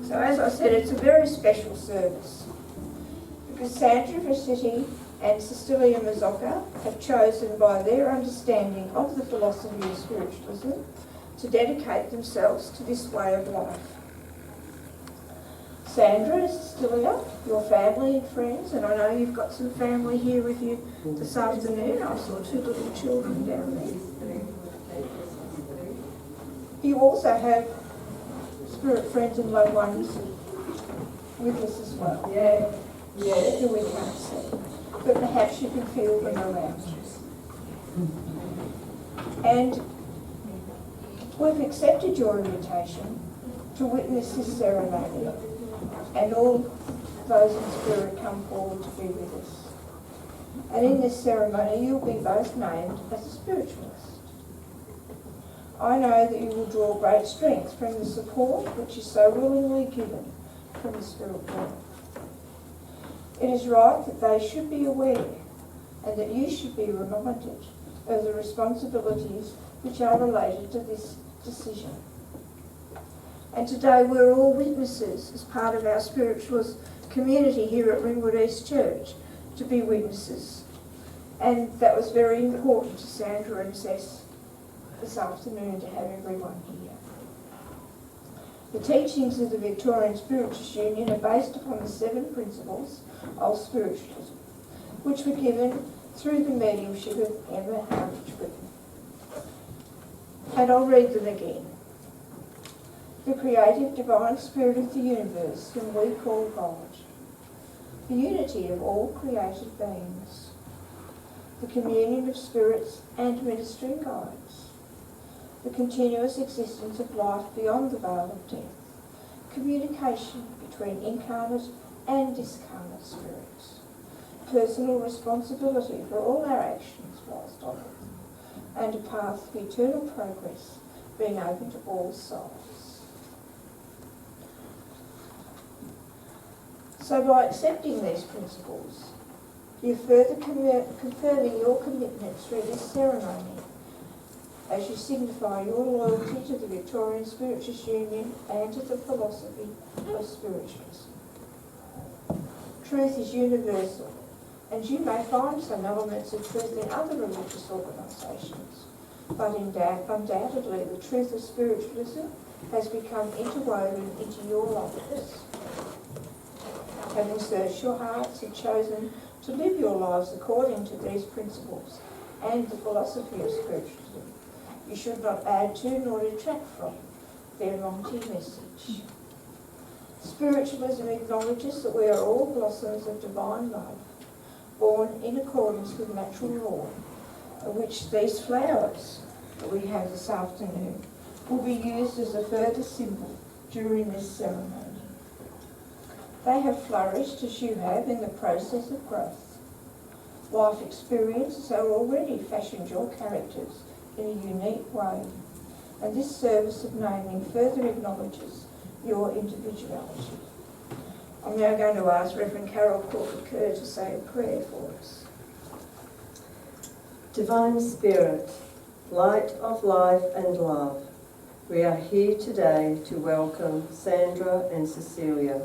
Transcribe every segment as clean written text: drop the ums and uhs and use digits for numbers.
So as I said, it's a very special service because Sandra Vassetti and Cecilia Mazzocca have chosen by their understanding of the philosophy of spiritualism to dedicate themselves to this way of life. Sandra and Cecilia, your family and friends, and I know you've got some family here with you this afternoon. I saw 2 little children down there. You also have spirit friends and loved ones with us as well. Yeah. Who we can't see. But perhaps you can feel them around you. And we've accepted your invitation to witness this ceremony, and all those in spirit come forward to be with us. And in this ceremony you'll be both named as a spiritualist. I know that you will draw great strength from the support which is so willingly given from the spirit world. It is right that they should be aware and that you should be reminded of the responsibilities which are related to this decision. And today we're all witnesses as part of our spiritualist community here at Ringwood East Church to be witnesses. And that was very important to Sandra and Cess this afternoon to have everyone here. The teachings of the Victorian Spiritualist Union are based upon the 7 principles of spiritualism, which were given through the mediumship of Emma Harwich Whitten. And I'll read them again. The creative divine spirit of the universe, whom we call God. The unity of all created beings. The communion of spirits and ministering guides. The continuous existence of life beyond the veil of death. Communication between incarnate and discarnate spirits. Personal responsibility for all our actions whilst on earth. And a path of eternal progress being open to all souls. So by accepting these principles, you're further confirming your commitment through this ceremony as you signify your loyalty to the Victorian Spiritualist Union and to the philosophy of spiritualism. Truth is universal, and you may find some elements of truth in other religious organisations, but undoubtedly the truth of spiritualism has become interwoven into your lives. Having searched your hearts and chosen to live your lives according to these principles and the philosophy of spiritualism, you should not add to nor detract from their mighty message. Spiritualism acknowledges that we are all blossoms of divine love, born in accordance with natural law, of which these flowers that we have this afternoon will be used as a further symbol during this ceremony. They have flourished as you have in the process of growth. Life experiences have already fashioned your characters in a unique way, and this service of naming further acknowledges your individuality. I'm now going to ask Reverend Carol Crawford-Kerr to say a prayer for us. Divine Spirit, light of life and love, we are here today to welcome Sandra and Cecilia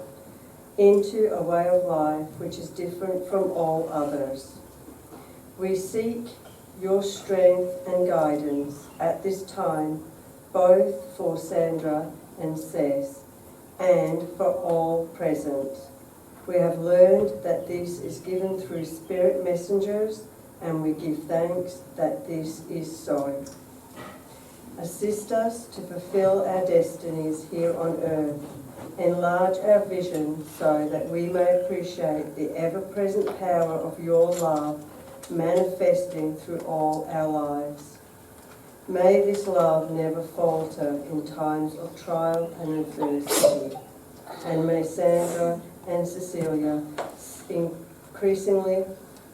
into a way of life which is different from all others. We seek your strength and guidance at this time, both for Sandra and Cess, and for all present. We have learned that this is given through spirit messengers, and we give thanks that this is so. Assist us to fulfill our destinies here on earth. Enlarge our vision so that we may appreciate the ever-present power of your love manifesting through all our lives. May this love never falter in times of trial and adversity, and may Sandra and Cecilia increasingly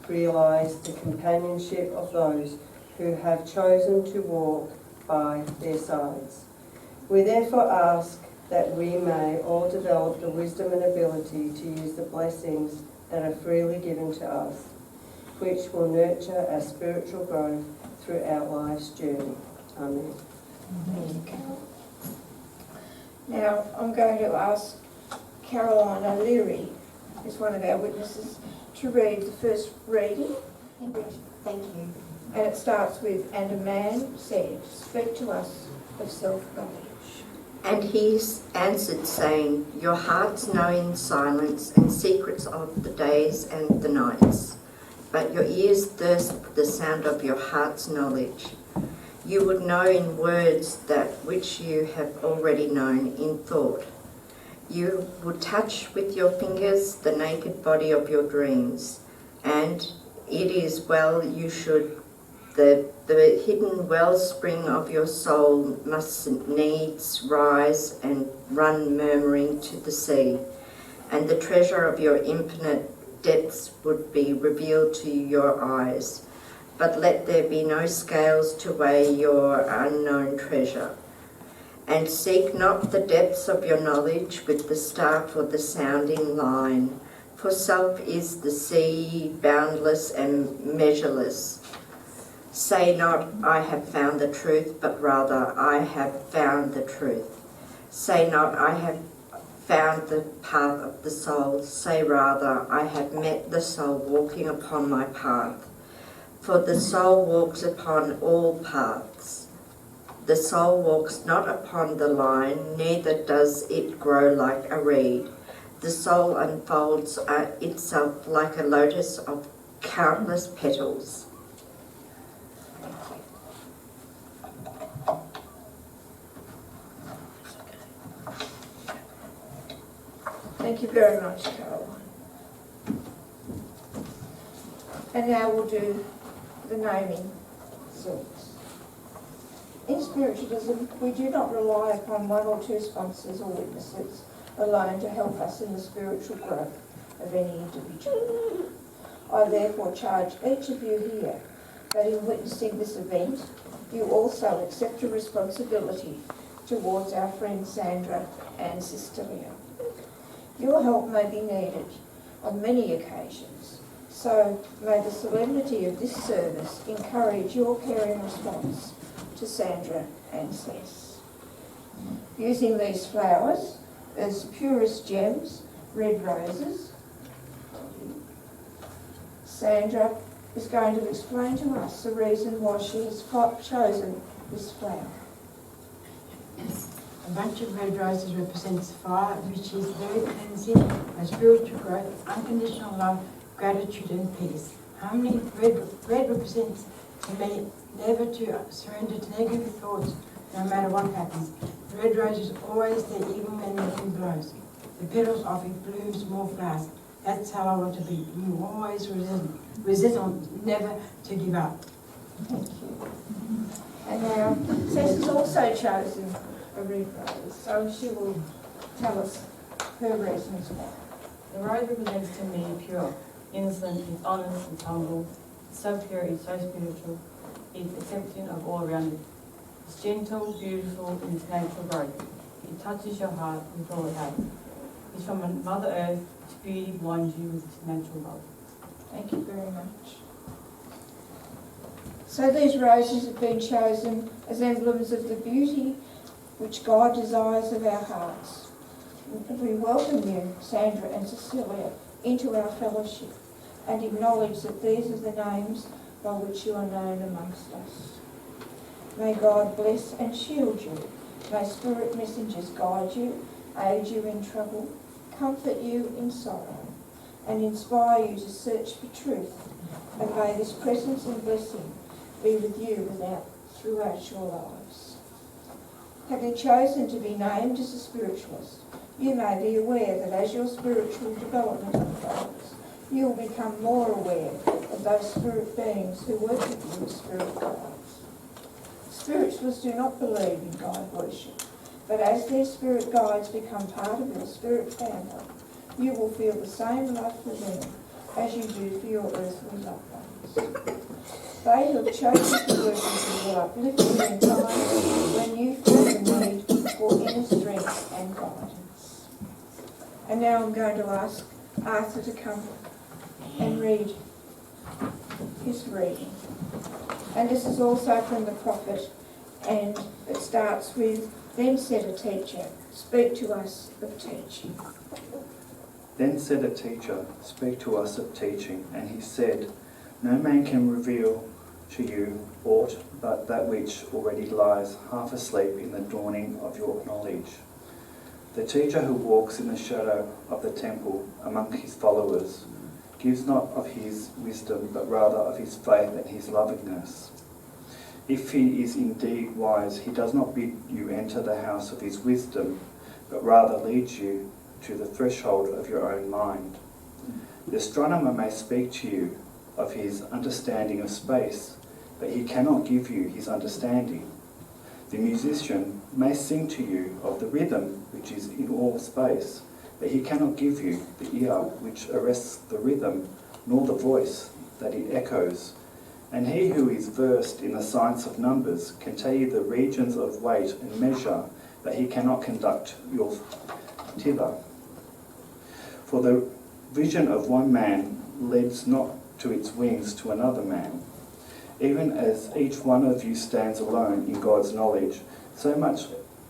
realise the companionship of those who have chosen to walk by their sides. We therefore ask that we may all develop the wisdom and ability to use the blessings that are freely given to us, which will nurture our spiritual growth throughout life's journey. Amen. Thank you, Carol. Now I'm going to ask Caroline O'Leary is one of our witnesses to read the first reading. Thank you. And it starts with, "And a man said, speak to us of self-knowledge." And he answered, saying, Your hearts know in silence and secrets of the days and the nights, but your ears thirst for the sound of your heart's knowledge. You would know in words that which you have already known in thought. You would touch with your fingers the naked body of your dreams, and it is well you should. The hidden wellspring of your soul must needs rise and run murmuring to the sea, and the treasure of your infinite depths would be revealed to your eyes. But let there be no scales to weigh your unknown treasure. And seek not the depths of your knowledge with the staff or the sounding line, for self is the sea, boundless and measureless. Say not, I have found the truth, but rather, I have found the truth. Say not, I have found the path of the soul. Say rather, I have met the soul walking upon my path. For the soul walks upon all paths. The soul walks not upon the line, neither does it grow like a reed. The soul unfolds itself like a lotus of countless petals. Thank you very much, Caroline. And now we'll do the naming service. In spiritualism, we do not rely upon one or two sponsors or witnesses alone to help us in the spiritual growth of any individual. I therefore charge each of you here that in witnessing this event, you also accept a responsibility towards our friends Sandra and Sister Leah. Your help may be needed on many occasions, so may the solemnity of this service encourage your caring response to Sandra and Sis. Using these flowers as purest gems, red roses, Sandra is going to explain to us the reason why she has chosen this flower. A bunch of red roses represents fire, which is very cleansing, and spiritual growth, unconditional love, gratitude and peace. Harmony, red represents to me never to surrender to negative thoughts no matter what happens. The red rose is always there even when the wind blows. The petals of it blooms more flowers. That's how I want to be. You always resist, never to give up. Thank you. And now, Sis has also chosen a red rose, so she will tell us her reasons why. The rose represents to me pure, innocent, it's honest, it's humble, it's so pure, it's so spiritual, it's accepting of all around it. It's gentle, beautiful, and its natural growth. It touches your heart with all it has. It's from Mother Earth, its beauty blinds you with its natural love. Thank you very much. So these roses have been chosen as emblems of the beauty which God desires of our hearts. We welcome you, Sandra and Cecilia, into our fellowship and acknowledge that these are the names by which you are known amongst us. May God bless and shield you. May spirit messengers guide you, aid you in trouble, comfort you in sorrow, and inspire you to search for truth. And may this presence and blessing be with you throughout your lives. Having chosen to be named as a spiritualist, you may be aware that as your spiritual development unfolds, you will become more aware of those spirit beings who work with you as spirit guides. Spiritualists do not believe in God worship, but as their spirit guides become part of your spirit family, you will feel the same love for them as you do for your earthly loved ones. They have chosen to work with you will uplift you in times when you feel the need for inner strength and guidance. And now I'm going to ask Arthur to come and read his reading. And this is also from the prophet, and it starts with, Then said a teacher, speak to us of teaching. Then said a teacher, Speak to us of teaching. And he said, No man can reveal to you aught but that which already lies half asleep in the dawning of your knowledge. The teacher who walks in the shadow of the temple among his followers gives not of his wisdom, but rather of his faith and his lovingness. If he is indeed wise, he does not bid you enter the house of his wisdom, but rather leads you to the threshold of your own mind. The astronomer may speak to you of his understanding of space, but he cannot give you his understanding. The musician may sing to you of the rhythm which is in all space, but he cannot give you the ear which arrests the rhythm, nor the voice that it echoes. And he who is versed in the science of numbers can tell you the regions of weight and measure, but he cannot conduct your thither. For the vision of one man leads not to its wings to another man. Even as each one of you stands alone in God's knowledge, so much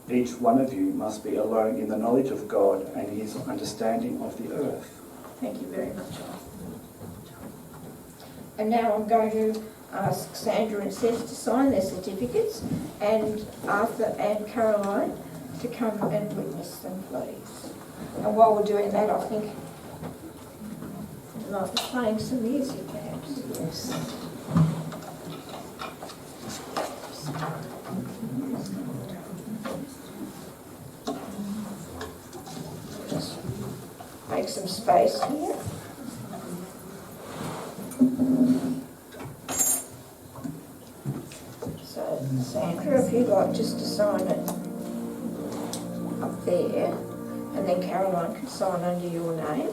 each one of you must be alone in the knowledge of God and his understanding of the earth. Thank you very much. And now I'm going to ask Sandra and Seth to sign their certificates, and Arthur and Caroline to come and witness them, please. And while we're doing that, I think I might be playing some music, perhaps. Yes. Just make some space here. So, Sandra, if you'd like just to sign it up there, and then Caroline can sign under your name.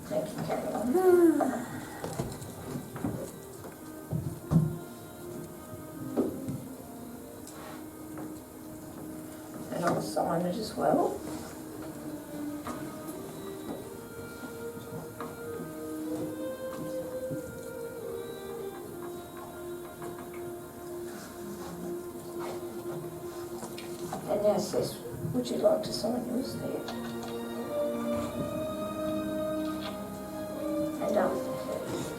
Thank you, Caroline. And I'll sign it as well. And now says, would you like to sign yours there? And Arthur, please.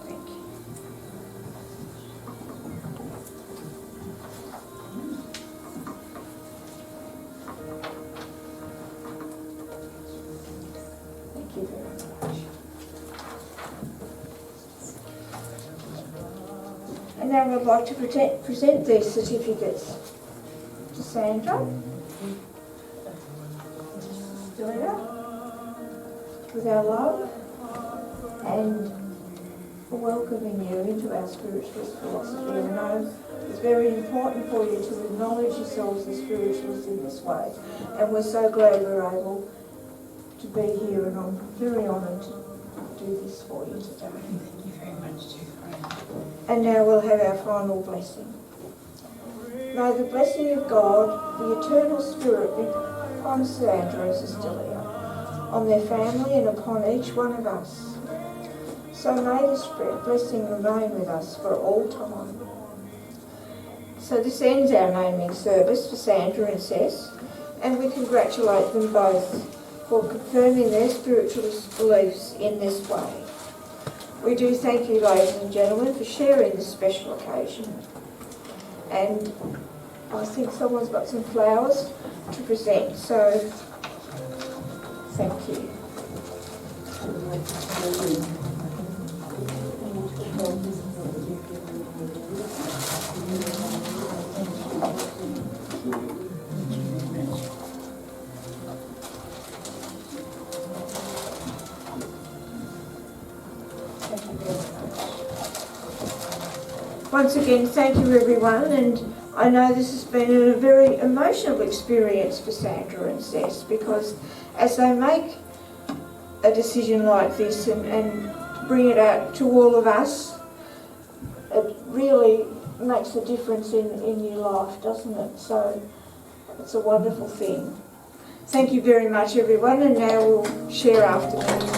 Thank you. Thank you very much. And now I'd like to present these certificates to Sandra. Doing it with our love and for welcoming you into our spiritualist philosophy. I know it's very important for you to acknowledge yourselves as spiritualists in this way, and we're so glad we're able to be here, and I'm very honoured to do this for you today. Thank you very much, too. And now we'll have our final blessing. May the blessing of God, the eternal Spirit, be upon Sandra and Cecilia, on their family and upon each one of us. So may this blessing remain with us for all time. So this ends our naming service for Sandra and Cess, and we congratulate them both for confirming their spiritualist beliefs in this way. We do thank you, ladies and gentlemen, for sharing this special occasion. And I think someone's got some flowers to present, so thank you. Once again, thank you everyone, and I know this has been a very emotional experience for Sandra and Cess, because as they make a decision like this and bring it out to all of us, it really makes a difference in your life, doesn't it? So it's a wonderful thing. Thank you very much, everyone, and now we'll share afterwards.